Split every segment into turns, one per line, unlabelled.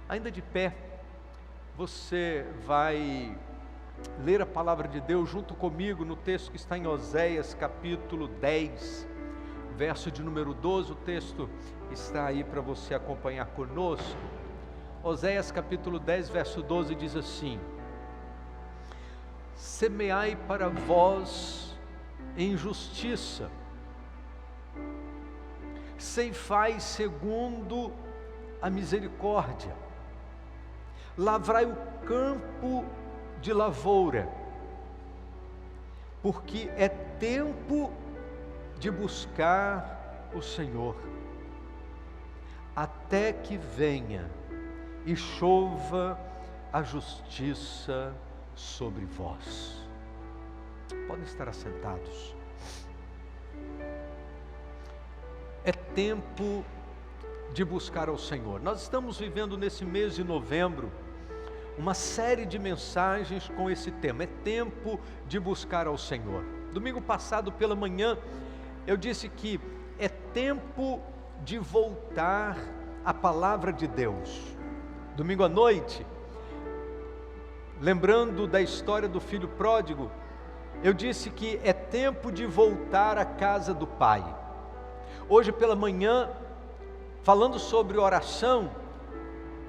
Ainda de pé, você vai ler a palavra de Deus junto comigo no texto que está em Oséias capítulo 10, verso de número 12, o texto está aí para você acompanhar conosco. Oséias capítulo 10, verso 12 diz assim: semeai para vós em justiça, ceifai segundo a misericórdia, lavrai o campo de lavoura, porque é tempo de buscar o Senhor, até que venha e chova a justiça sobre vós. Podem estar assentados. É tempo de buscar ao Senhor. Nós estamos vivendo nesse mês de novembro uma série de mensagens com esse tema. É tempo de buscar ao Senhor. Domingo passado pela manhã eu disse que é tempo de voltar à palavra de Deus. Domingo à noite, lembrando da história do filho pródigo, eu disse que é tempo de voltar à casa do Pai. Hoje pela manhã, falando sobre oração,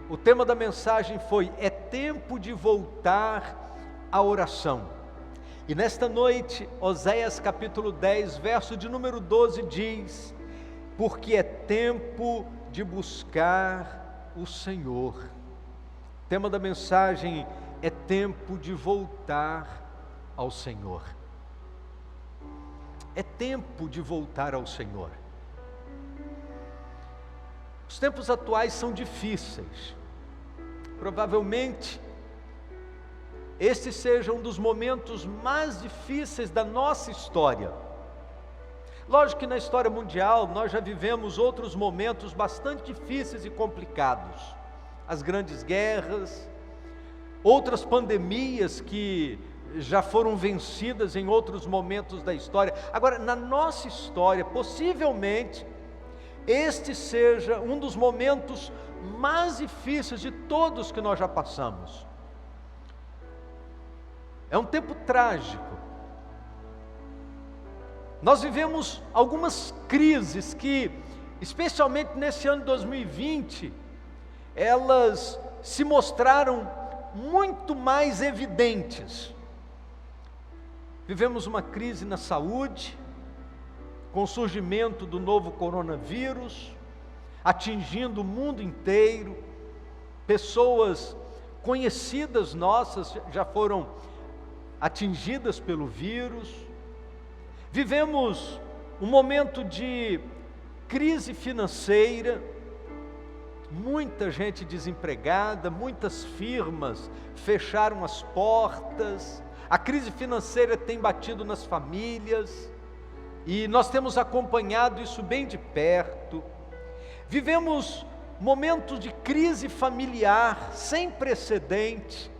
o tema da mensagem foi: é tempo de voltar à oração. E nesta noite, Oséias capítulo 10, verso de número 12 diz: porque é tempo de buscar o Senhor. O tema da mensagem é tempo de voltar ao Senhor. É tempo de voltar ao Senhor. Os tempos atuais são difíceis. Provavelmente, este seja um dos momentos mais difíceis da nossa história. Lógico que na história mundial nós já vivemos outros momentos bastante difíceis e complicados. As grandes guerras, outras pandemias que já foram vencidas em outros momentos da história. Agora, na nossa história, possivelmente, este seja um dos momentos mais difíceis de todos que nós já passamos. É um tempo trágico. Nós vivemos algumas crises que, especialmente nesse ano de 2020, elas se mostraram muito mais evidentes. Vivemos uma crise na saúde, com o surgimento do novo coronavírus, atingindo o mundo inteiro. Pessoas conhecidas nossas já foram atingidas pelo vírus. Vivemos um momento de crise financeira, muita gente desempregada, muitas firmas fecharam as portas, a crise financeira tem batido nas famílias, e nós temos acompanhado isso bem de perto. Vivemos momentos de crise familiar sem precedente,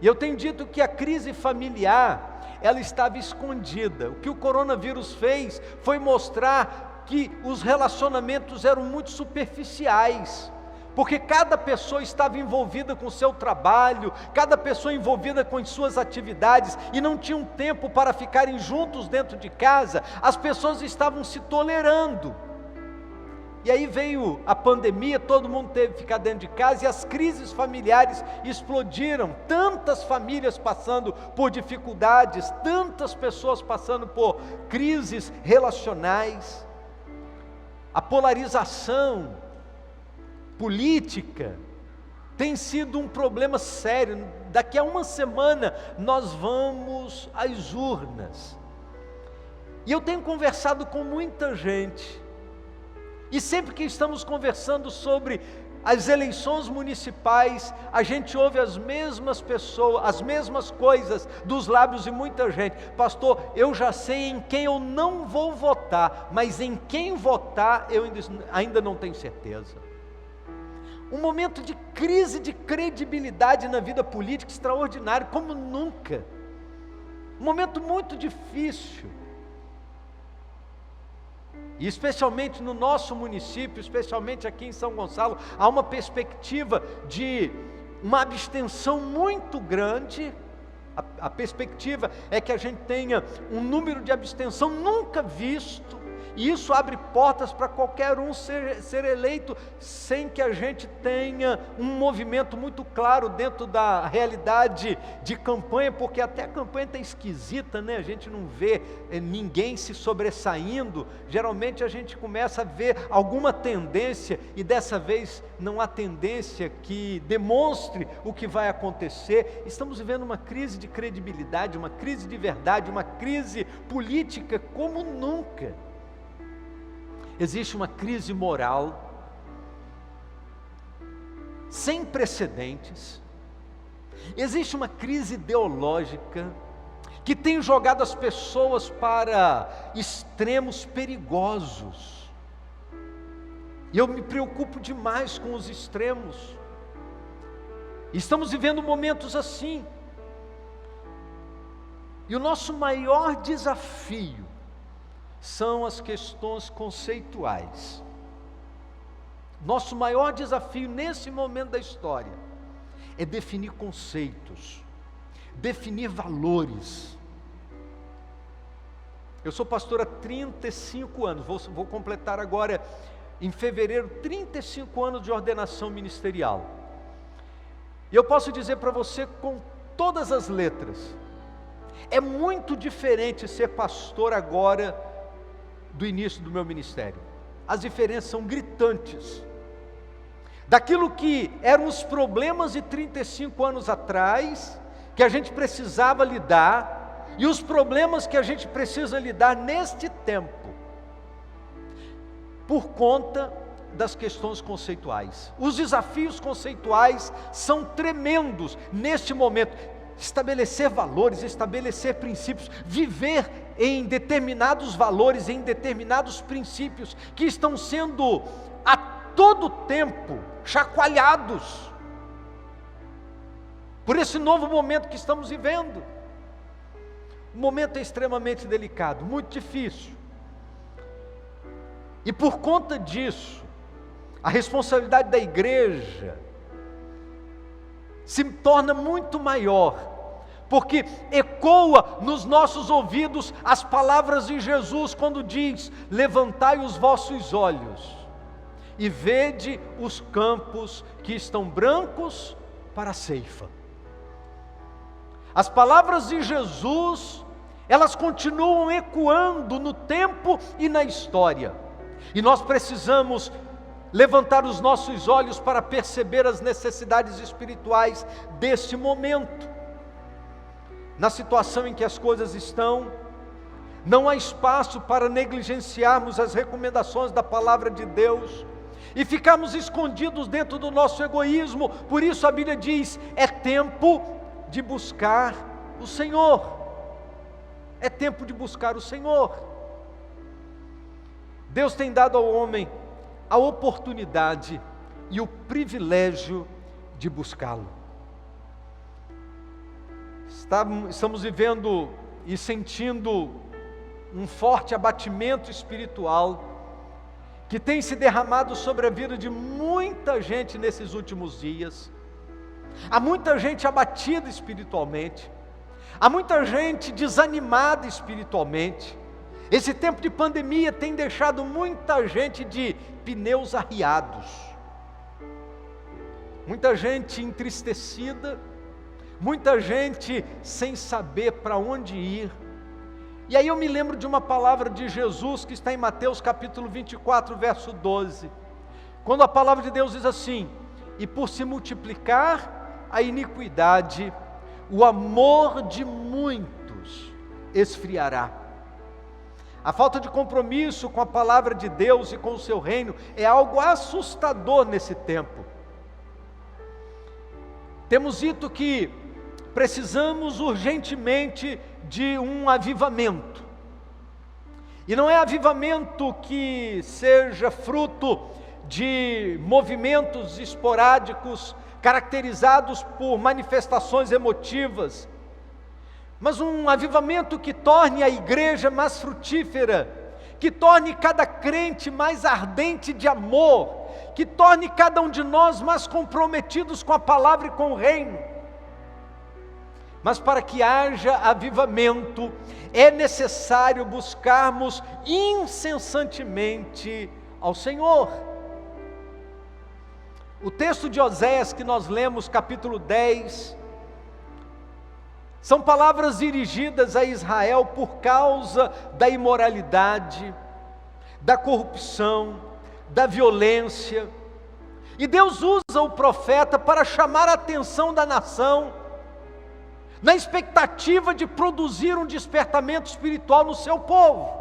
e eu tenho dito que a crise familiar, ela estava escondida. O que o coronavírus fez foi mostrar que os relacionamentos eram muito superficiais, porque cada pessoa estava envolvida com o seu trabalho, cada pessoa envolvida com as suas atividades, e não tinham tempo para ficarem juntos dentro de casa. As pessoas estavam se tolerando, e aí veio a pandemia, todo mundo teve que ficar dentro de casa, e as crises familiares explodiram, tantas famílias passando por dificuldades, tantas pessoas passando por crises relacionais. A polarização política tem sido um problema sério. Daqui a uma semana nós vamos às urnas, e eu tenho conversado com muita gente, e sempre que estamos conversando sobre as eleições municipais, a gente ouve as mesmas pessoas, as mesmas coisas dos lábios de muita gente: pastor, eu já sei em quem eu não vou votar, mas em quem votar eu ainda não tenho certeza. Um momento de crise de credibilidade na vida política extraordinário, como nunca. Um momento muito difícil. E especialmente no nosso município, especialmente aqui em São Gonçalo, há uma perspectiva de uma abstenção muito grande. A perspectiva é que a gente tenha um número de abstenção nunca visto, e isso abre portas para qualquer um ser eleito, sem que a gente tenha um movimento muito claro dentro da realidade de campanha, porque até a campanha está esquisita, né? A gente não vê ninguém se sobressaindo. Geralmente a gente começa a ver alguma tendência, e dessa vez não há tendência que demonstre o que vai acontecer. Estamos vivendo uma crise de credibilidade, uma crise de verdade, uma crise política como nunca. Existe uma crise moral sem precedentes, existe uma crise ideológica que tem jogado as pessoas para extremos perigosos, e eu me preocupo demais com os extremos. Estamos vivendo momentos assim, e o nosso maior desafio são as questões conceituais. Nosso maior desafio nesse momento da história é definir conceitos, definir valores. Eu sou pastor há 35 anos, vou completar agora em fevereiro 35 anos de ordenação ministerial. E eu posso dizer para você com todas as letras, é muito diferente ser pastor agora do início do meu ministério. As diferenças são gritantes. Daquilo que eram os problemas de 35 anos atrás, que a gente precisava lidar, e os problemas que a gente precisa lidar neste tempo, por conta das questões conceituais. Os desafios conceituais são tremendos neste momento. Estabelecer valores, estabelecer princípios, viver em determinados valores, em determinados princípios que estão sendo a todo tempo chacoalhados por esse novo momento que estamos vivendo. O momento é extremamente delicado, muito difícil, e por conta disso, a responsabilidade da igreja se torna muito maior, porque ecoa nos nossos ouvidos as palavras de Jesus quando diz: levantai os vossos olhos e vede os campos que estão brancos para a ceifa. As palavras de Jesus, elas continuam ecoando no tempo e na história, e nós precisamos levantar os nossos olhos para perceber as necessidades espirituais deste momento. Na situação em que as coisas estão, não há espaço para negligenciarmos as recomendações da palavra de Deus e ficarmos escondidos dentro do nosso egoísmo. Por isso a Bíblia diz: é tempo de buscar o Senhor. É tempo de buscar o Senhor. Deus tem dado ao homem a oportunidade e o privilégio de buscá-lo. Estamos vivendo e sentindo um forte abatimento espiritual que tem se derramado sobre a vida de muita gente nesses últimos dias. Há muita gente abatida espiritualmente, há muita gente desanimada espiritualmente. Esse tempo de pandemia tem deixado muita gente de pneus arriados, muita gente entristecida, muita gente sem saber para onde ir. E aí eu me lembro de uma palavra de Jesus que está em Mateus capítulo 24, verso 12, quando a palavra de Deus diz assim: e por se multiplicar a iniquidade, o amor de muitos esfriará. A falta de compromisso com a palavra de Deus e com o seu reino é algo assustador nesse tempo. Temos dito que precisamos urgentemente de um avivamento, e não é avivamento que seja fruto de movimentos esporádicos, caracterizados por manifestações emotivas, mas um avivamento que torne a igreja mais frutífera, que torne cada crente mais ardente de amor, que torne cada um de nós mais comprometidos com a palavra e com o reino. Mas para que haja avivamento, é necessário buscarmos incessantemente ao Senhor. O texto de Oséias que nós lemos, capítulo 10, são palavras dirigidas a Israel por causa da imoralidade, da corrupção, da violência. E Deus usa o profeta para chamar a atenção da nação, na expectativa de produzir um despertamento espiritual no seu povo.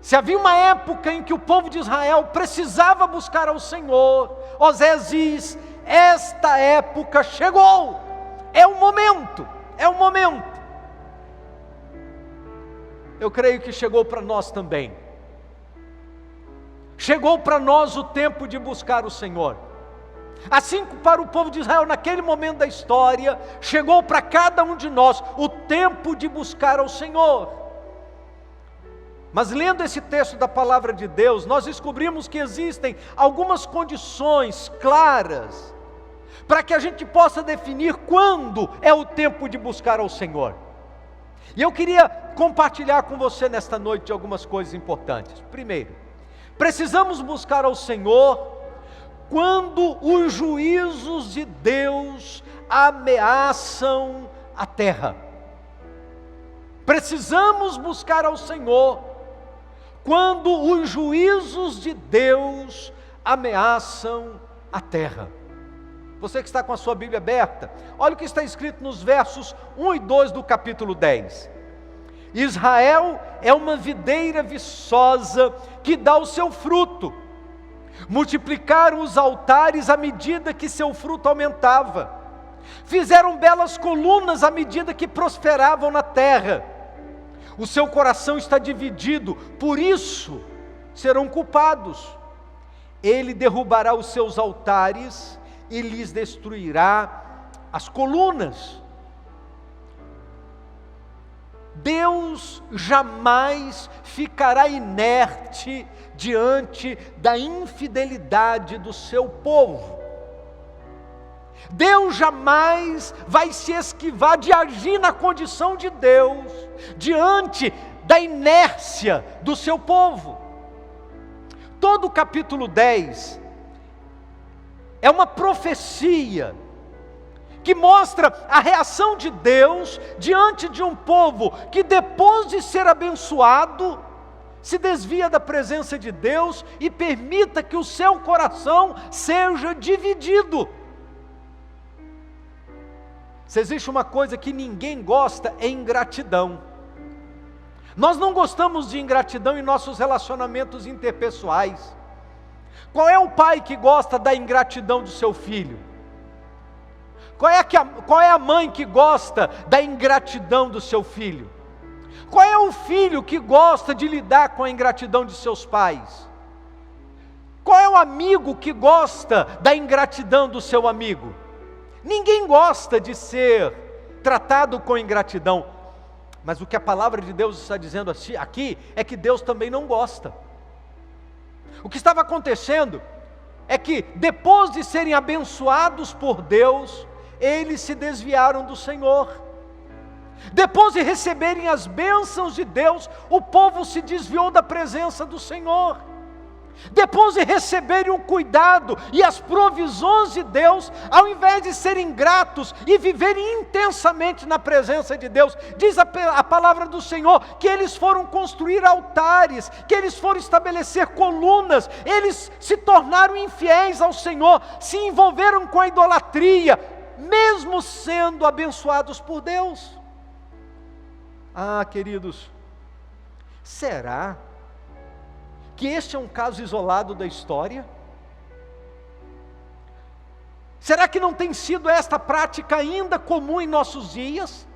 Se havia uma época em que o povo de Israel precisava buscar ao Senhor, Oséias diz: esta época chegou, é o momento, é o momento. Eu creio que chegou para nós também. Chegou para nós o tempo de buscar o Senhor. Assim como para o povo de Israel naquele momento da história, chegou para cada um de nós o tempo de buscar ao Senhor. Mas lendo esse texto da palavra de Deus, nós descobrimos que existem algumas condições claras para que a gente possa definir quando é o tempo de buscar ao Senhor. E eu queria compartilhar com você nesta noite algumas coisas importantes. Primeiro, precisamos buscar ao Senhor quando os juízos de Deus ameaçam a terra. Precisamos buscar ao Senhor quando os juízos de Deus ameaçam a terra. Você que está com a sua Bíblia aberta, olha o que está escrito nos versos 1 e 2 do capítulo 10. Israel é uma videira viçosa que dá o seu fruto. Multiplicaram os altares à medida que seu fruto aumentava. Fizeram belas colunas à medida que prosperavam na terra. O seu coração está dividido, por isso serão culpados. Ele derrubará os seus altares e lhes destruirá as colunas. Deus jamais ficará inerte diante da infidelidade do seu povo. Deus jamais vai se esquivar de agir na condição de Deus, diante da inércia do seu povo. Todo o capítulo 10 é uma profecia que mostra a reação de Deus diante de um povo que, depois de ser abençoado, se desvia da presença de Deus e permita que o seu coração seja dividido. Se existe uma coisa que ninguém gosta, é ingratidão. Nós não gostamos de ingratidão em nossos relacionamentos interpessoais. Qual é o pai que gosta da ingratidão do seu filho? Qual é a mãe que gosta da ingratidão do seu filho? Qual é o filho que gosta de lidar com a ingratidão de seus pais? Qual é o amigo que gosta da ingratidão do seu amigo? Ninguém gosta de ser tratado com ingratidão, mas o que a palavra de Deus está dizendo aqui é que Deus também não gosta. O que estava acontecendo é que, depois de serem abençoados por Deus, eles se desviaram do Senhor. Depois de receberem as bênçãos de Deus, o povo se desviou da presença do Senhor. Depois de receberem o cuidado e as provisões de Deus, ao invés de serem gratos e viverem intensamente na presença de Deus, diz a palavra do Senhor que eles foram construir altares, que eles foram estabelecer colunas, eles se tornaram infiéis ao Senhor, se envolveram com a idolatria, mesmo sendo abençoados por Deus. Ah, queridos, será que este é um caso isolado da história? Será que não tem sido esta prática ainda comum em nossos dias?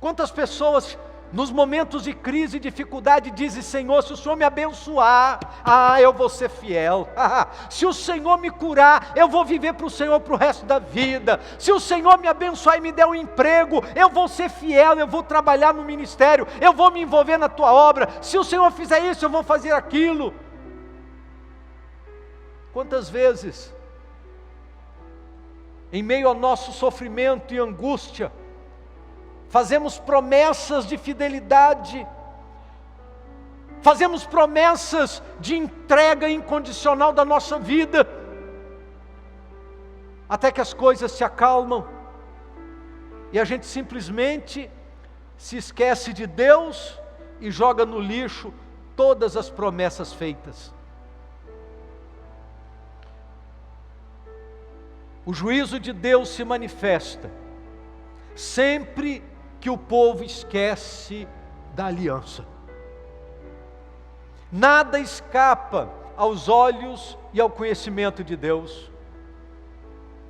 Quantas pessoas nos momentos de crise e dificuldade, dizem: Senhor, se o Senhor me abençoar, eu vou ser fiel. Se o Senhor me curar, eu vou viver para o Senhor para o resto da vida. Se o Senhor me abençoar e me der um emprego, eu vou ser fiel, eu vou trabalhar no ministério, eu vou me envolver na tua obra. Se o Senhor fizer isso, eu vou fazer aquilo. Quantas vezes, em meio ao nosso sofrimento e angústia, fazemos promessas de fidelidade, fazemos promessas de entrega incondicional da nossa vida, até que as coisas se acalmam, e a gente simplesmente se esquece de Deus e joga no lixo todas as promessas feitas. O juízo de Deus se manifesta sempre que o povo esquece da aliança. Nada escapa aos olhos e ao conhecimento de Deus.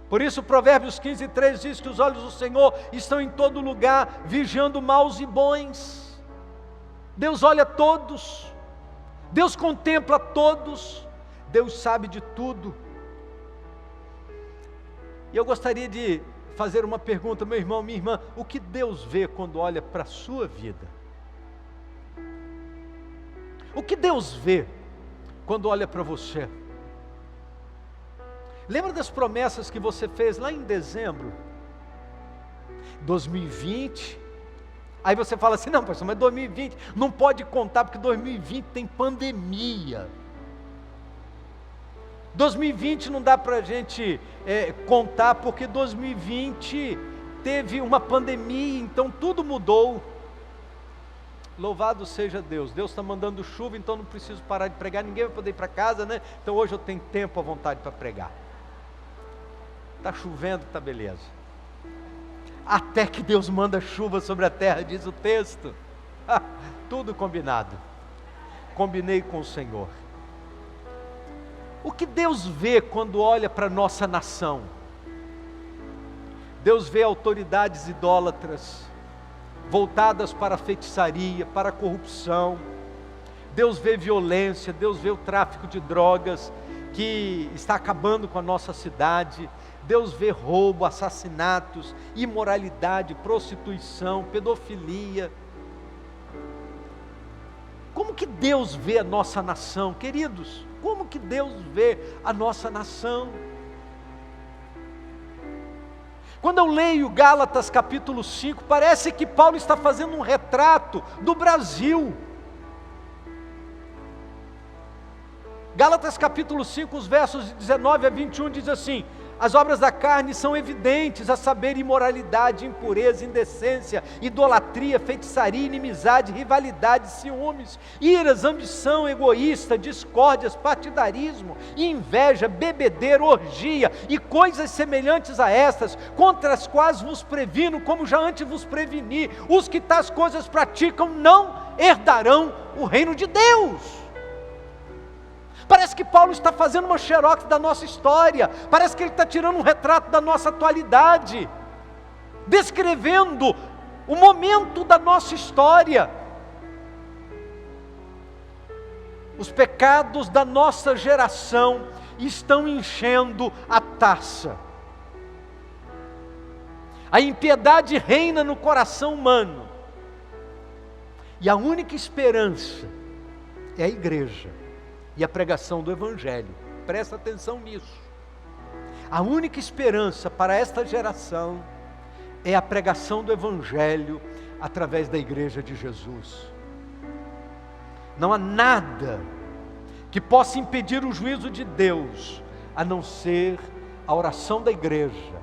Por isso Provérbios 15:3 diz que os olhos do Senhor estão em todo lugar, vigiando maus e bons. Deus olha todos, Deus contempla todos, Deus sabe de tudo. E eu gostaria de fazer uma pergunta, meu irmão, minha irmã: o que Deus vê quando olha para a sua vida? O que Deus vê quando olha para você? Lembra das promessas que você fez lá em dezembro? 2020. Aí você fala assim: não, pastor, mas 2020 não pode contar porque 2020 tem pandemia. 2020 não dá para a gente contar porque 2020 teve uma pandemia, então tudo mudou. Louvado seja Deus, Deus está mandando chuva, então não preciso parar de pregar, ninguém vai poder ir para casa, né? Então hoje eu tenho tempo à vontade para pregar. Está chovendo, está beleza. Até que Deus manda chuva sobre a terra, diz o texto. Tudo combinado. Combinei com o Senhor. O que Deus vê quando olha para a nossa nação? Deus vê autoridades idólatras, voltadas para a feitiçaria, para a corrupção. Deus vê violência, Deus vê o tráfico de drogas, que está acabando com a nossa cidade. Deus vê roubo, assassinatos, imoralidade, prostituição, pedofilia. Como que Deus vê a nossa nação, queridos? Como que Deus vê a nossa nação? Quando eu leio Gálatas capítulo 5, parece que Paulo está fazendo um retrato do Brasil. Gálatas capítulo 5, os versos de 19 a 21 diz assim: as obras da carne são evidentes, a saber, imoralidade, impureza, indecência, idolatria, feitiçaria, inimizade, rivalidade, ciúmes, iras, ambição egoísta, discórdias, partidarismo, inveja, bebedeira, orgia e coisas semelhantes a estas, contra as quais vos previno, como já antes vos preveni: os que tais coisas praticam não herdarão o reino de Deus. Parece que Paulo está fazendo uma xerox da nossa história, parece que ele está tirando um retrato da nossa atualidade, descrevendo o momento da nossa história. Os pecados da nossa geração estão enchendo a taça. A impiedade reina no coração humano, e a única esperança é a igreja e a pregação do Evangelho. Presta atenção nisso. A única esperança para esta geração é a pregação do Evangelho através da igreja de Jesus. Não há nada que possa impedir o juízo de Deus, a não ser a oração da igreja,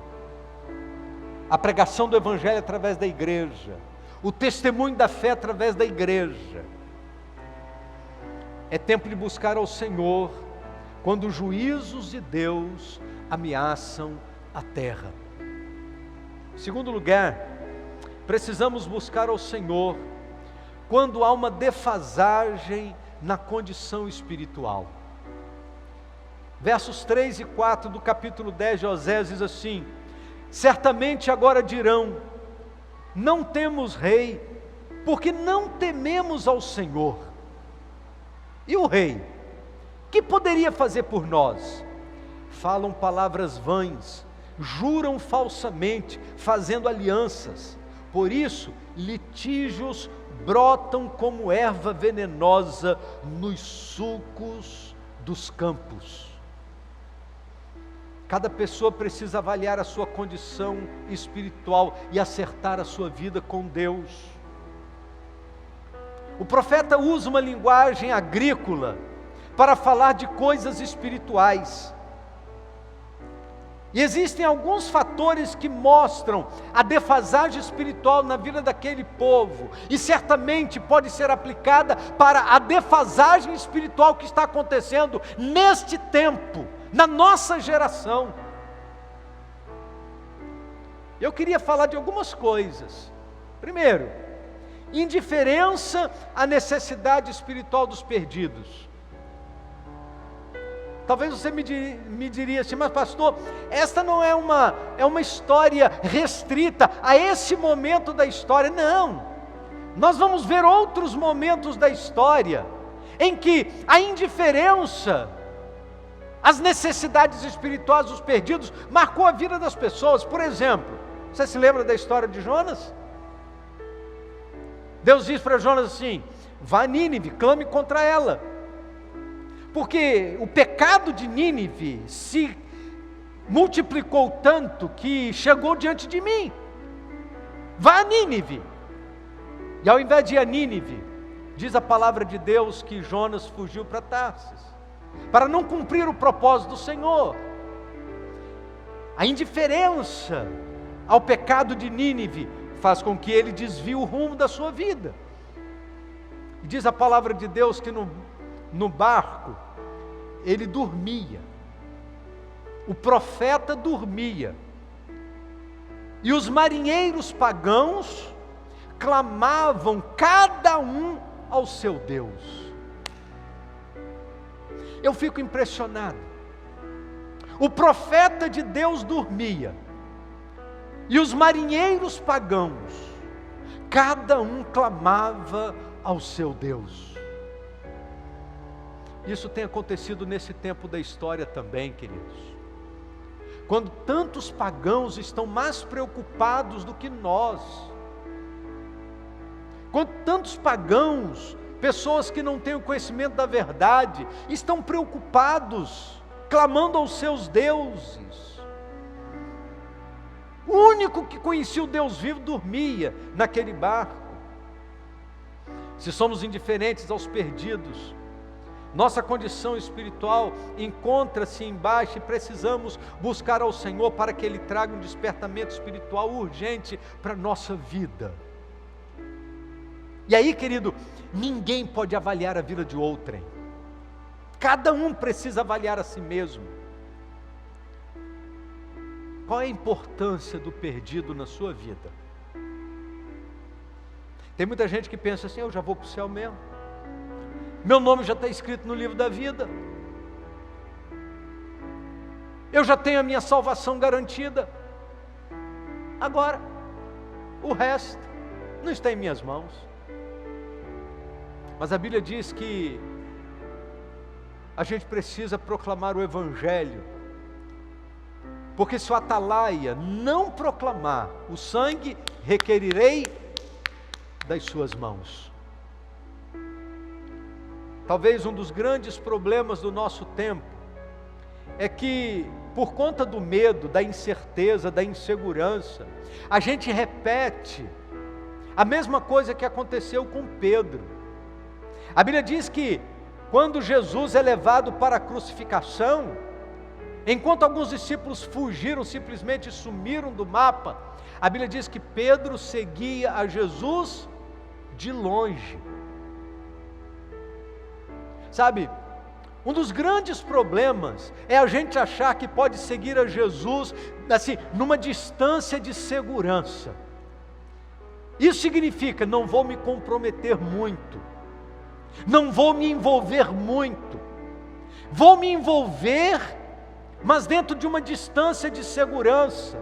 a pregação do Evangelho através da igreja, o testemunho da fé através da igreja. É tempo de buscar ao Senhor quando os juízos de Deus ameaçam a terra. Em segundo lugar, precisamos buscar ao Senhor quando há uma defasagem na condição espiritual. Versos 3 e 4 do capítulo 10 de Osés diz assim: certamente agora dirão, não temos rei, porque não tememos ao Senhor. E o rei, que poderia fazer por nós? Falam palavras vãs, juram falsamente, fazendo alianças. Por isso, litígios brotam como erva venenosa nos sulcos dos campos. Cada pessoa precisa avaliar a sua condição espiritual e acertar a sua vida com Deus. O profeta usa uma linguagem agrícola para falar de coisas espirituais. E existem alguns fatores que mostram a defasagem espiritual na vida daquele povo, e certamente pode ser aplicada para a defasagem espiritual que está acontecendo neste tempo, na nossa geração. Eu queria falar de algumas coisas. Primeiro, indiferença à necessidade espiritual dos perdidos. Talvez você me diria assim, mas pastor, esta não é uma história restrita a esse momento da história. Não, nós vamos ver outros momentos da história, em que a indiferença às necessidades espirituais dos perdidos marcou a vida das pessoas. Por exemplo, você se lembra da história de Jonas? Deus diz para Jonas assim: vá a Nínive, clame contra ela, porque o pecado de Nínive se multiplicou tanto que chegou diante de mim. Vá a Nínive. E ao invés de ir a Nínive, diz a palavra de Deus que Jonas fugiu para Tarsis, para não cumprir o propósito do Senhor. A indiferença ao pecado de Nínive faz com que ele desvie o rumo da sua vida. E diz a palavra de Deus que no barco ele dormia, o profeta dormia, e os marinheiros pagãos clamavam cada um ao seu Deus. Eu fico impressionado. O profeta de Deus dormia, e os marinheiros pagãos, cada um clamava ao seu Deus. Isso tem acontecido nesse tempo da história também, queridos. Quando tantos pagãos estão mais preocupados do que nós. Quando tantos pagãos, pessoas que não têm o conhecimento da verdade, estão preocupados, clamando aos seus deuses. O único que conhecia o Deus vivo dormia naquele barco. Se somos indiferentes aos perdidos, nossa condição espiritual encontra-se embaixo e precisamos buscar ao Senhor para que Ele traga um despertamento espiritual urgente para a nossa vida. E aí, querido, ninguém pode avaliar a vida de outrem. Cada um precisa avaliar a si mesmo. Qual é a importância do perdido na sua vida? Tem muita gente que pensa assim: eu já vou para o céu mesmo, meu nome já está escrito no livro da vida, eu já tenho a minha salvação garantida, agora o resto não está em minhas mãos. Mas a Bíblia diz que a gente precisa proclamar o Evangelho, porque se o atalaia não proclamar, o sangue requerirei das suas mãos. Talvez um dos grandes problemas do nosso tempo é que, por conta do medo, da incerteza, da insegurança, a gente repete a mesma coisa que aconteceu com Pedro. A Bíblia diz que quando Jesus é levado para a crucificação, enquanto alguns discípulos fugiram, simplesmente sumiram do mapa, a Bíblia diz que Pedro seguia a Jesus de longe. Sabe, um dos grandes problemas é a gente achar que pode seguir a Jesus assim, numa distância de segurança. Isso significa: não vou me comprometer muito, não vou me envolver muito, vou me envolver, mas dentro de uma distância de segurança,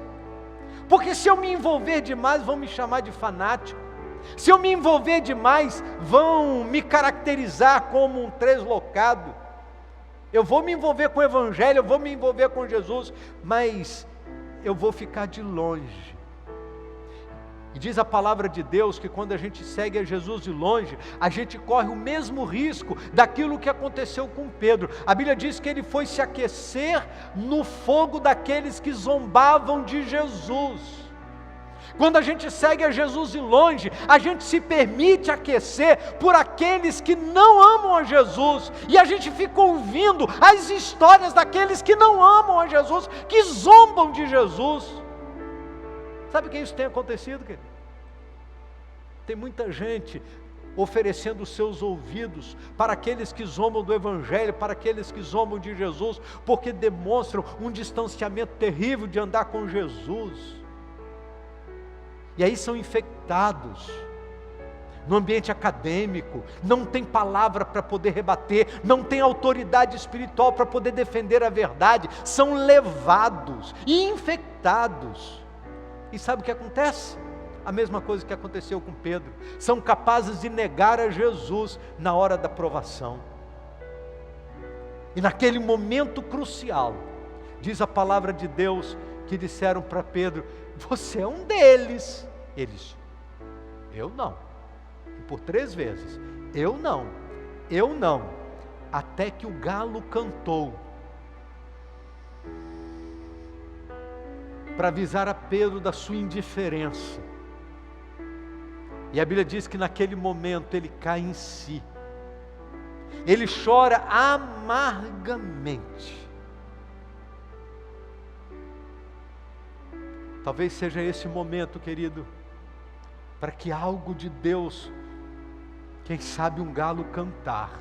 porque se eu me envolver demais, vão me chamar de fanático, Se eu me envolver demais, vão me caracterizar como um translocado. Eu vou me envolver com o Evangelho, eu vou me envolver com Jesus, mas eu vou ficar de longe. E diz a palavra de Deus que quando a gente segue a Jesus de longe, a gente corre o mesmo risco daquilo que aconteceu com Pedro. A Bíblia diz que ele foi se aquecer no fogo daqueles que zombavam de Jesus. Quando a gente segue a Jesus de longe, a gente se permite aquecer por aqueles que não amam a Jesus, e a gente fica ouvindo as histórias daqueles que não amam a Jesus, que zombam de Jesus. Sabe que isso tem acontecido, querido? Tem muita gente oferecendo os seus ouvidos para aqueles que zombam do Evangelho, para aqueles que zombam de Jesus, porque demonstram um distanciamento terrível de andar com Jesus. E aí são infectados. No ambiente acadêmico, não tem palavra para poder rebater, não tem autoridade espiritual para poder defender a verdade, são levados e infectados. E sabe o que acontece? A mesma coisa que aconteceu com Pedro. São capazes de negar a Jesus na hora da provação. E naquele momento crucial, diz a palavra de Deus, que disseram para Pedro: você é um deles. Eles: eu não. E por 3 vezes: eu não, eu não. Até que o galo cantou, para avisar a Pedro da sua indiferença. E a Bíblia diz que naquele momento ele cai em si. Ele chora amargamente. Talvez seja esse momento, querido, para que algo de Deus, quem sabe um galo cantar,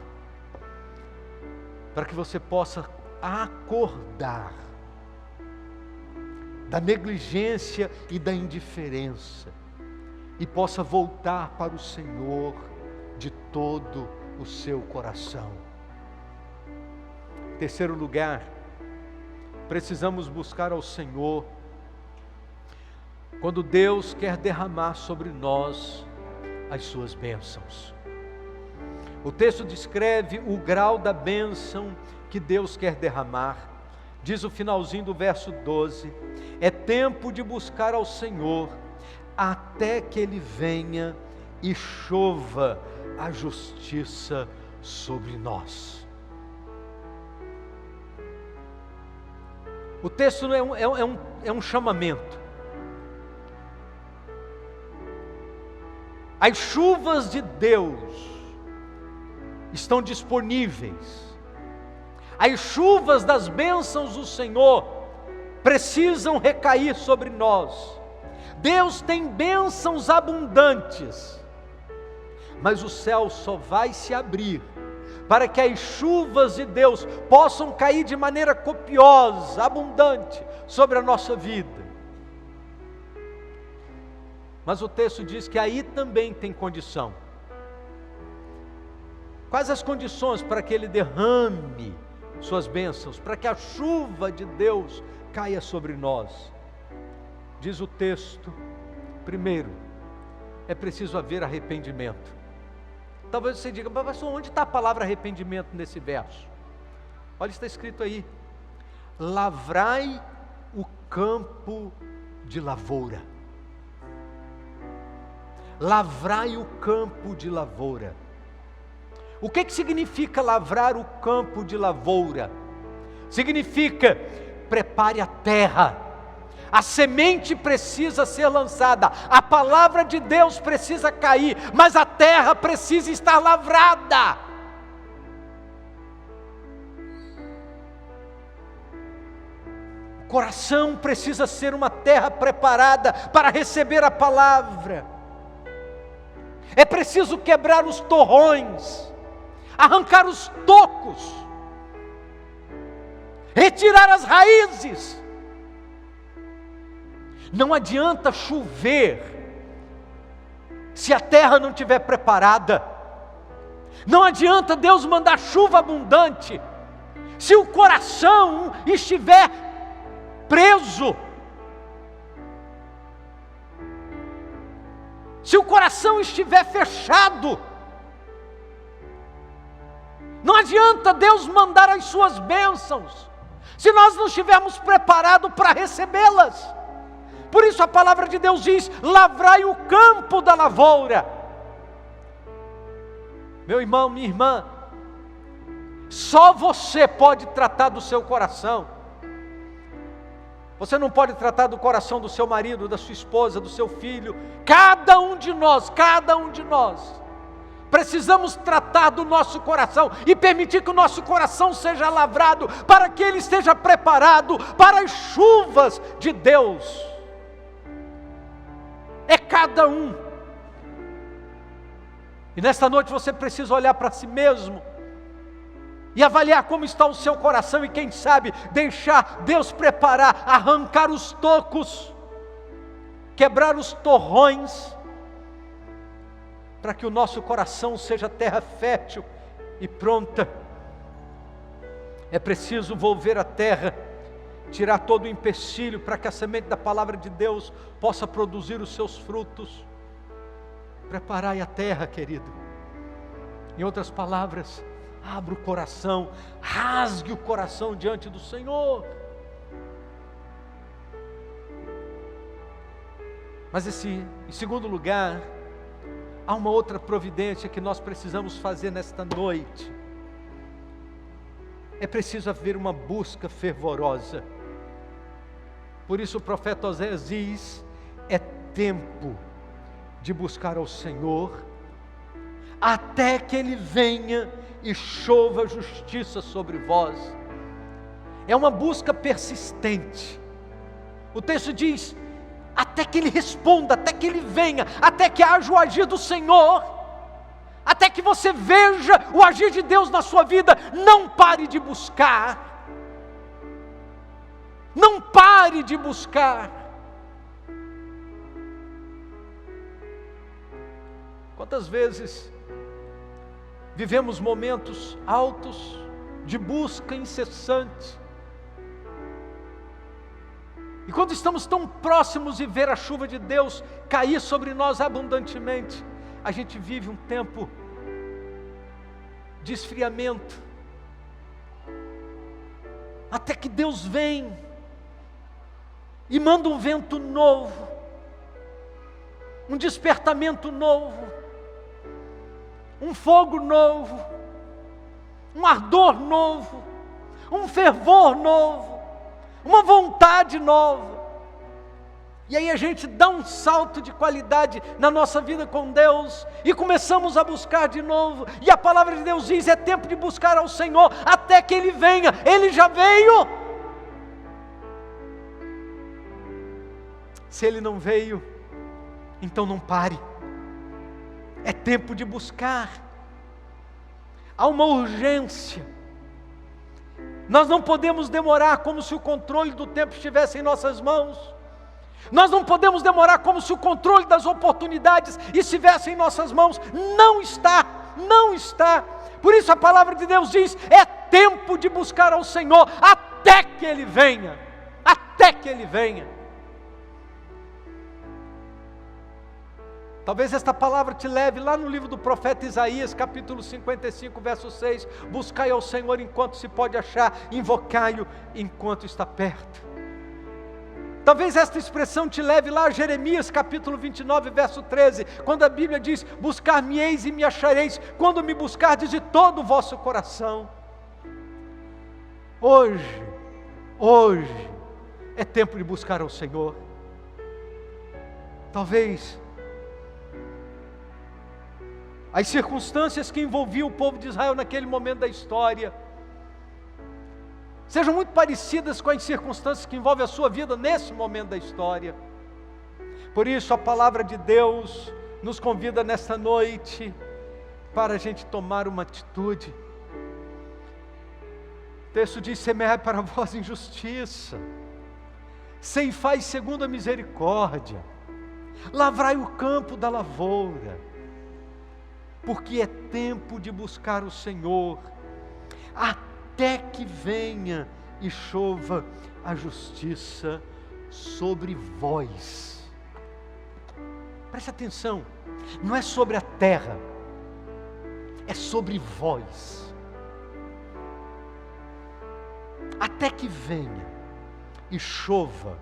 para que você possa acordar da negligência e da indiferença, e possa voltar para o Senhor de todo o seu coração. Em terceiro lugar, precisamos buscar ao Senhor quando Deus quer derramar sobre nós as suas bênçãos. O texto descreve o grau da bênção que Deus quer derramar. Diz o finalzinho do verso 12: é tempo de buscar ao Senhor, até que Ele venha e chova a justiça sobre nós. O texto é um chamamento. As chuvas de Deus estão disponíveis. As chuvas das bênçãos do Senhor precisam recair sobre nós. Deus tem bênçãos abundantes, mas o céu só vai se abrir para que as chuvas de Deus possam cair de maneira copiosa, abundante sobre a nossa vida. Mas o texto diz que aí também tem condição. Quais as condições para que Ele derrame suas bênçãos, para que a chuva de Deus caia sobre nós? Diz o texto: primeiro, é preciso haver arrependimento. Talvez você diga: mas pastor, onde está a palavra arrependimento nesse verso? Olha, está escrito aí: lavrai o campo de lavoura. Lavrai o campo de lavoura. O que significa lavrar o campo de lavoura? Significa: prepare a terra, a semente precisa ser lançada, a palavra de Deus precisa cair, mas a terra precisa estar lavrada. O coração precisa ser uma terra preparada para receber a palavra. É preciso quebrar os torrões, arrancar os tocos, retirar as raízes. Não adianta chover se a terra não estiver preparada. Não adianta Deus mandar chuva abundante se o coração estiver preso, se o coração estiver fechado, não adianta Deus mandar as suas bênçãos, se nós não estivermos preparados para recebê-las. Por isso a palavra de Deus diz: lavrai o campo da lavoura. Meu irmão, minha irmã, só você pode tratar do seu coração. Você não pode tratar do coração do seu marido, da sua esposa, do seu filho. Cada um de nós precisamos tratar do nosso coração e permitir que o nosso coração seja lavrado, para que ele esteja preparado para as chuvas de Deus. É cada um. E nesta noite você precisa olhar para si mesmo e avaliar como está o seu coração, e quem sabe deixar Deus preparar, arrancar os tocos, quebrar os torrões, para que o nosso coração seja terra fértil e pronta. É preciso volver a terra, tirar todo o empecilho, para que a semente da palavra de Deus possa produzir os seus frutos. Preparai a terra, querido. Em outras palavras, abra o coração, rasgue o coração diante do Senhor. Mas em segundo lugar, há uma outra providência que nós precisamos fazer nesta noite. É preciso haver uma busca fervorosa. Por isso o profeta Oséias diz: é tempo de buscar ao Senhor, até que Ele venha e chova justiça sobre vós. É uma busca persistente. O texto diz: até que Ele responda, até que Ele venha, até que haja o agir do Senhor, até que você veja o agir de Deus na sua vida. Não pare de buscar, não pare de buscar. Quantas vezes vivemos momentos altos de busca incessante, e quando estamos tão próximos de ver a chuva de Deus cair sobre nós abundantemente, a gente vive um tempo de esfriamento, até que Deus vem e manda um vento novo, um despertamento novo, um fogo novo, um ardor novo, um fervor novo, uma vontade nova. E aí a gente dá um salto de qualidade na nossa vida com Deus, e começamos a buscar de novo. E a palavra de Deus diz: é tempo de buscar ao Senhor até que Ele venha. Ele já veio. Se Ele não veio, então não pare. É tempo de buscar. Há uma urgência. Nós não podemos demorar, como se o controle do tempo estivesse em nossas mãos. Nós não podemos demorar, como se o controle das oportunidades estivesse em nossas mãos. Não está, não está. Por isso a palavra de Deus diz: é tempo de buscar ao Senhor até que Ele venha. Até que Ele venha. Talvez esta palavra te leve lá no livro do profeta Isaías, capítulo 55, verso 6. Buscai ao Senhor enquanto se pode achar, invocai-o enquanto está perto. Talvez esta expressão te leve lá a Jeremias, capítulo 29, verso 13, quando a Bíblia diz: buscar-me-eis e me achareis, quando me buscardes de todo o vosso coração. Hoje, é tempo de buscar ao Senhor. Talvez as circunstâncias que envolviam o povo de Israel naquele momento da história sejam muito parecidas com as circunstâncias que envolvem a sua vida nesse momento da história. Por isso a palavra de Deus nos convida nesta noite para a gente tomar uma atitude. O texto diz: semeai para vós em justiça, ceifai segundo a misericórdia, lavrai o campo da lavoura, porque é tempo de buscar o Senhor, até que venha e chova a justiça sobre vós. Preste atenção, não é sobre a terra, é sobre vós. Até que venha e chova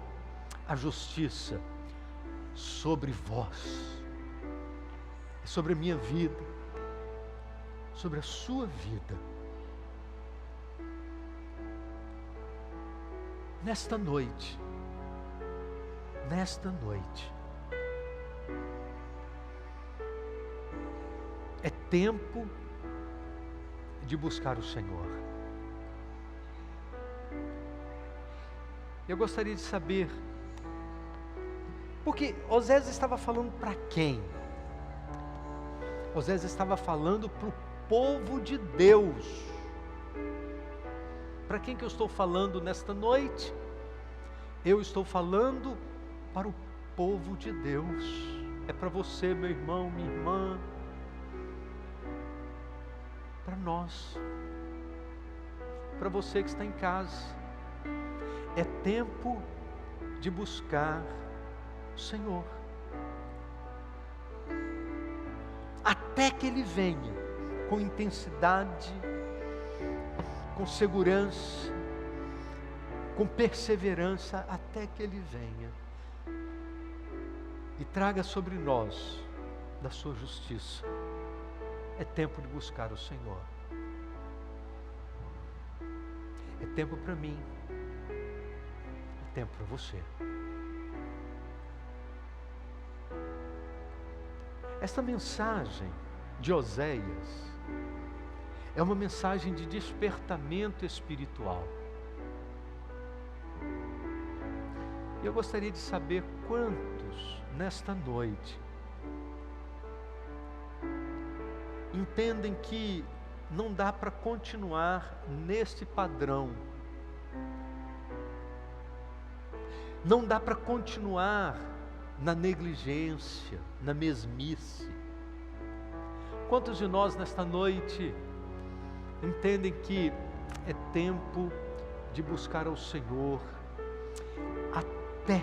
a justiça sobre vós. É sobre a minha vida, sobre a sua vida. Nesta noite, é tempo de buscar o Senhor. Eu gostaria de saber, porque Osés estava falando para quem? Osés estava falando para o povo de Deus. Para quem que eu estou falando nesta noite? Eu estou falando para o povo de Deus. É para você, meu irmão, minha irmã. Para nós. Para você que está em casa. É tempo de buscar o Senhor. Até que Ele venha com intensidade, com segurança, com perseverança, até que Ele venha e traga sobre nós da sua justiça. É tempo de buscar o Senhor. É tempo para mim. É tempo para você. Esta mensagem de Oséias é uma mensagem de despertamento espiritual. E eu gostaria de saber quantos nesta noite entendem que não dá para continuar neste padrão. Não dá para continuar na negligência, na mesmice. Quantos de nós nesta noite entendem que é tempo de buscar ao Senhor até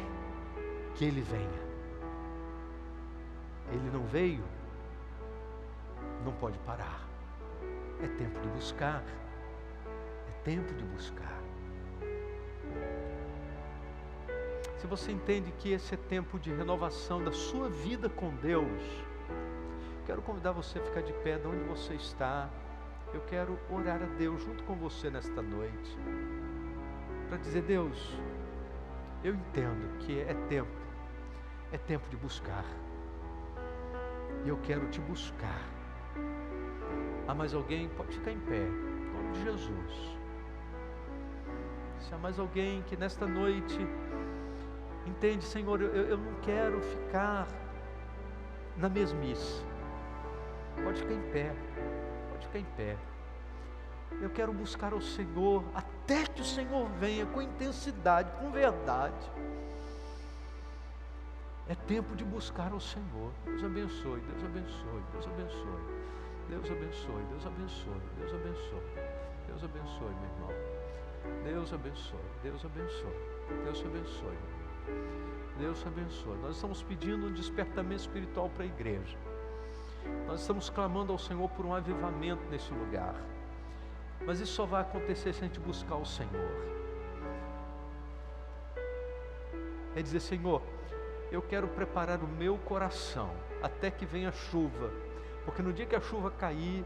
que Ele venha? Ele não veio, não pode parar. É tempo de buscar. É tempo de buscar. Se você entende que esse é tempo de renovação da sua vida com Deus, quero convidar você a ficar de pé de onde você está. Eu quero orar a Deus junto com você nesta noite, para dizer: Deus, eu entendo que é tempo de buscar, e eu quero te buscar. Há mais alguém? Pode ficar em pé, em nome de Jesus. Se há mais alguém que nesta noite entende: Senhor, eu não quero ficar na mesmice. Pode ficar em pé, pode ficar em pé. Eu quero buscar o Senhor até que o Senhor venha com intensidade, com verdade. É tempo de buscar o Senhor. Deus abençoe, Deus abençoe, Deus abençoe. Deus abençoe, Deus abençoe, Deus abençoe. Deus abençoe, meu irmão. Deus abençoe, Deus abençoe, Deus abençoe. Deus abençoe. Nós estamos pedindo um despertamento espiritual para a igreja. Nós estamos clamando ao Senhor por um avivamento nesse lugar. Mas isso só vai acontecer se a gente buscar o Senhor. É dizer: Senhor, eu quero preparar o meu coração até que venha a chuva. Porque no dia que a chuva cair,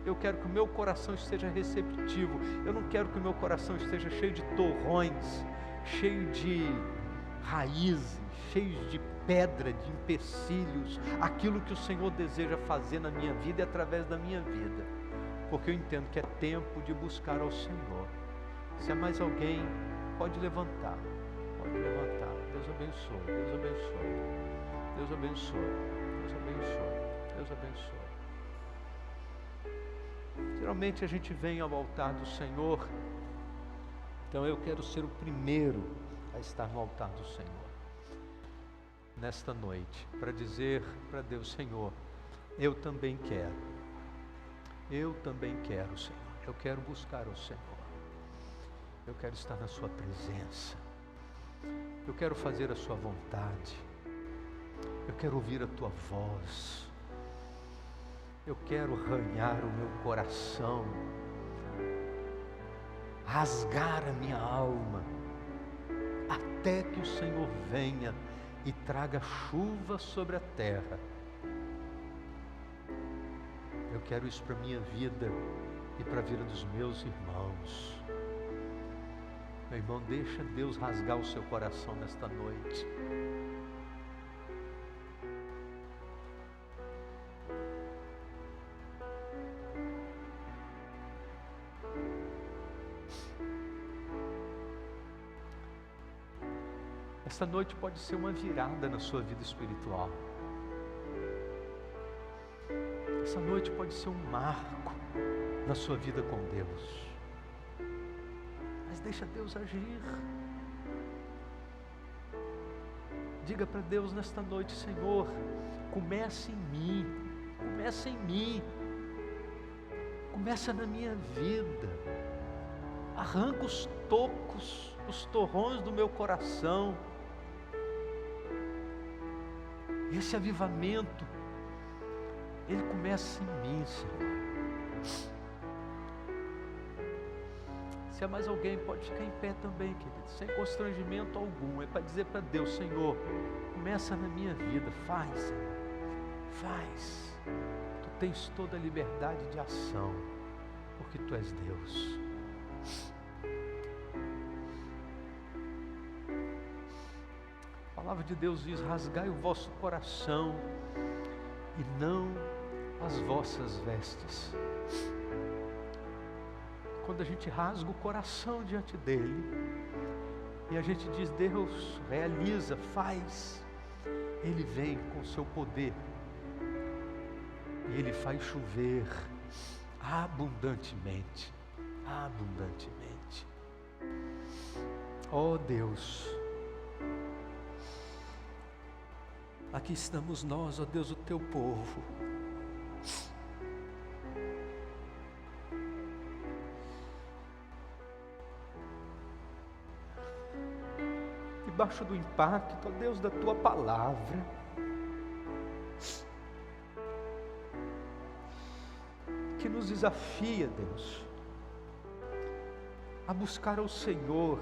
eu quero que o meu coração esteja receptivo. Eu não quero que o meu coração esteja cheio de torrões, cheio de raízes, cheios de pedra, de empecilhos. Aquilo que o Senhor deseja fazer na minha vida e através da minha vida. Porque eu entendo que é tempo de buscar ao Senhor. Se há mais alguém, pode levantar. Pode levantar. Deus abençoe, Deus abençoe. Deus abençoe, Deus abençoe, Deus abençoe. Geralmente a gente vem ao altar do Senhor, então eu quero ser o primeiro a estar no altar do Senhor nesta noite, para dizer para Deus: Senhor, eu também quero, Senhor, eu quero buscar o Senhor, eu quero estar na sua presença, eu quero fazer a sua vontade, Eu quero ouvir a tua voz. Eu quero arranhar o meu coração, rasgar a minha alma, até que o Senhor venha e traga chuva sobre a terra. Eu quero isso para a minha vida e para a vida dos meus irmãos. Meu irmão, deixa Deus rasgar o seu coração nesta noite. Esta noite pode ser uma virada na sua vida espiritual. Essa noite pode ser um marco na sua vida com Deus. Mas deixa Deus agir. Diga para Deus nesta noite: Senhor, comece em mim, começa em mim, começa na minha vida. Arranca os tocos, os torrões do meu coração. Esse avivamento, ele começa em mim, Senhor. Se há mais alguém, pode ficar em pé também, querido, sem constrangimento algum. É para dizer para Deus: Senhor, começa na minha vida, faz, Senhor, faz. Tu tens toda a liberdade de ação, porque Tu és Deus. A palavra de Deus diz: rasgai o vosso coração e não as vossas vestes. Quando a gente rasga o coração diante dele e a gente diz: Deus, realiza, faz, Ele vem com o seu poder e Ele faz chover abundantemente, abundantemente. Oh Deus, aqui estamos nós, ó Deus, o Teu povo. Debaixo do impacto, ó Deus, da Tua palavra. Que nos desafia, Deus, a buscar ao Senhor.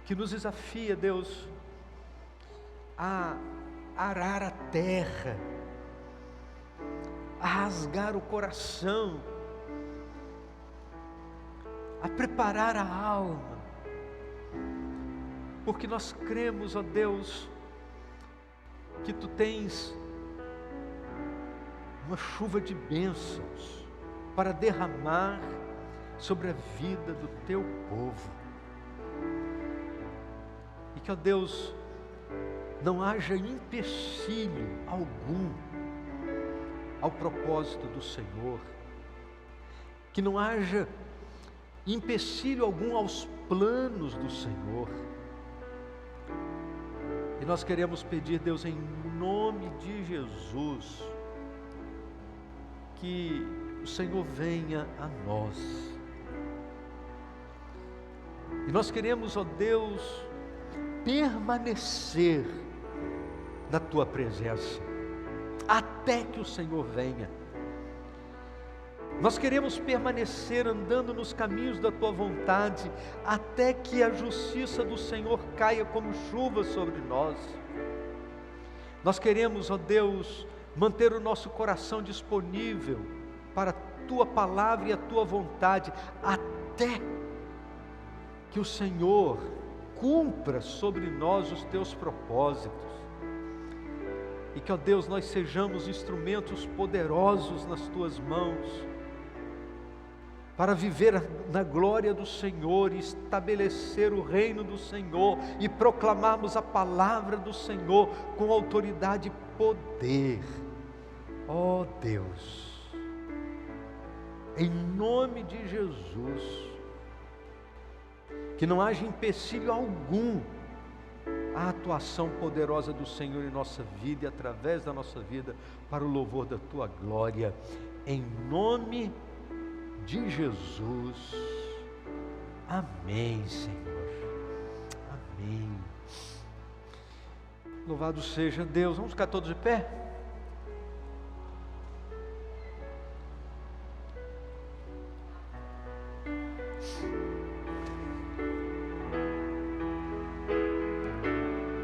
Que nos desafia, Deus, a arar a terra, a rasgar o coração, a preparar a alma, porque nós cremos, ó Deus, que Tu tens uma chuva de bênçãos para derramar sobre a vida do Teu povo. E que, ó Deus, não haja empecilho algum ao propósito do Senhor, que não haja empecilho algum aos planos do Senhor. E nós queremos pedir, Deus, em nome de Jesus, que o Senhor venha a nós. E nós queremos, ó Deus, permanecer na Tua presença, até que o Senhor venha. Nós queremos permanecer andando nos caminhos da Tua vontade, até que a justiça do Senhor caia como chuva sobre nós. Nós queremos, ó Deus, manter o nosso coração disponível para a Tua palavra e a Tua vontade, até que o Senhor cumpra sobre nós os Teus propósitos. E que, ó Deus, nós sejamos instrumentos poderosos nas Tuas mãos, para viver na glória do Senhor e estabelecer o reino do Senhor e proclamarmos a palavra do Senhor com autoridade e poder. Ó Deus, em nome de Jesus, que não haja empecilho algum à atuação poderosa do Senhor em nossa vida e através da nossa vida, para o louvor da Tua glória, em nome de Jesus. Amém, Senhor. Amém. Louvado seja Deus. Vamos ficar todos de pé?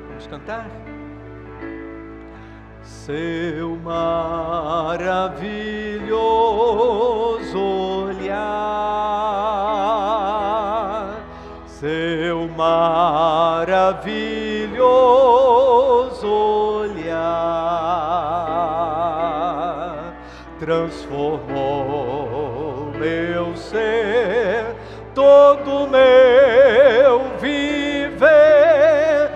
Vamos cantar? Seu maravilhoso olhar, seu maravilhoso olhar, transformou meu ser, todo meu viver,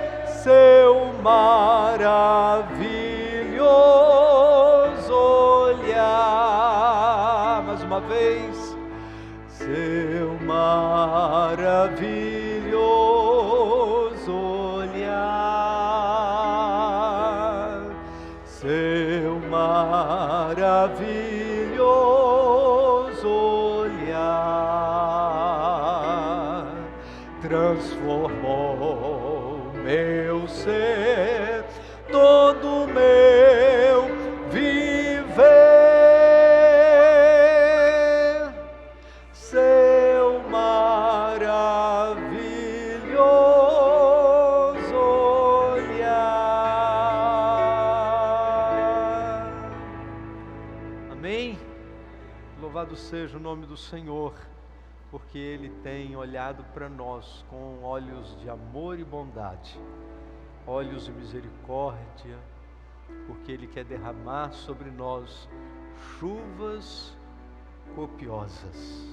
seu maravilhoso olhar. Mais uma vez, seu maravilhoso olhar, seu maravilhoso olhar, transformou meu ser, todo meu viver, seu maravilhoso olhar. Amém? Louvado seja o nome do Senhor, porque Ele tem olhado para nós com olhos de amor e bondade, olhos de misericórdia, porque Ele quer derramar sobre nós chuvas copiosas.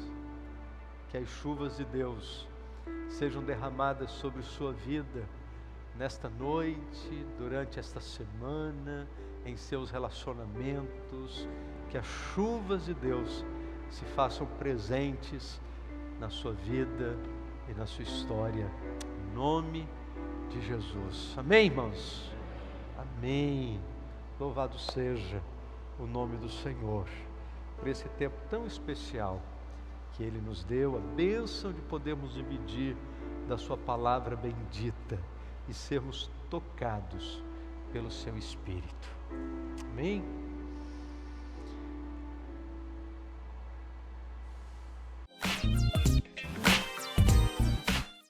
Que as chuvas de Deus sejam derramadas sobre sua vida, nesta noite, durante esta semana, em seus relacionamentos, que as chuvas de Deus se façam presentes na sua vida e na sua história, em nome de Jesus. Amém, irmãos? Amém. Louvado seja o nome do Senhor, por esse tempo tão especial que Ele nos deu, a bênção de podermos dividir da sua palavra bendita e sermos tocados pelo seu Espírito. Amém?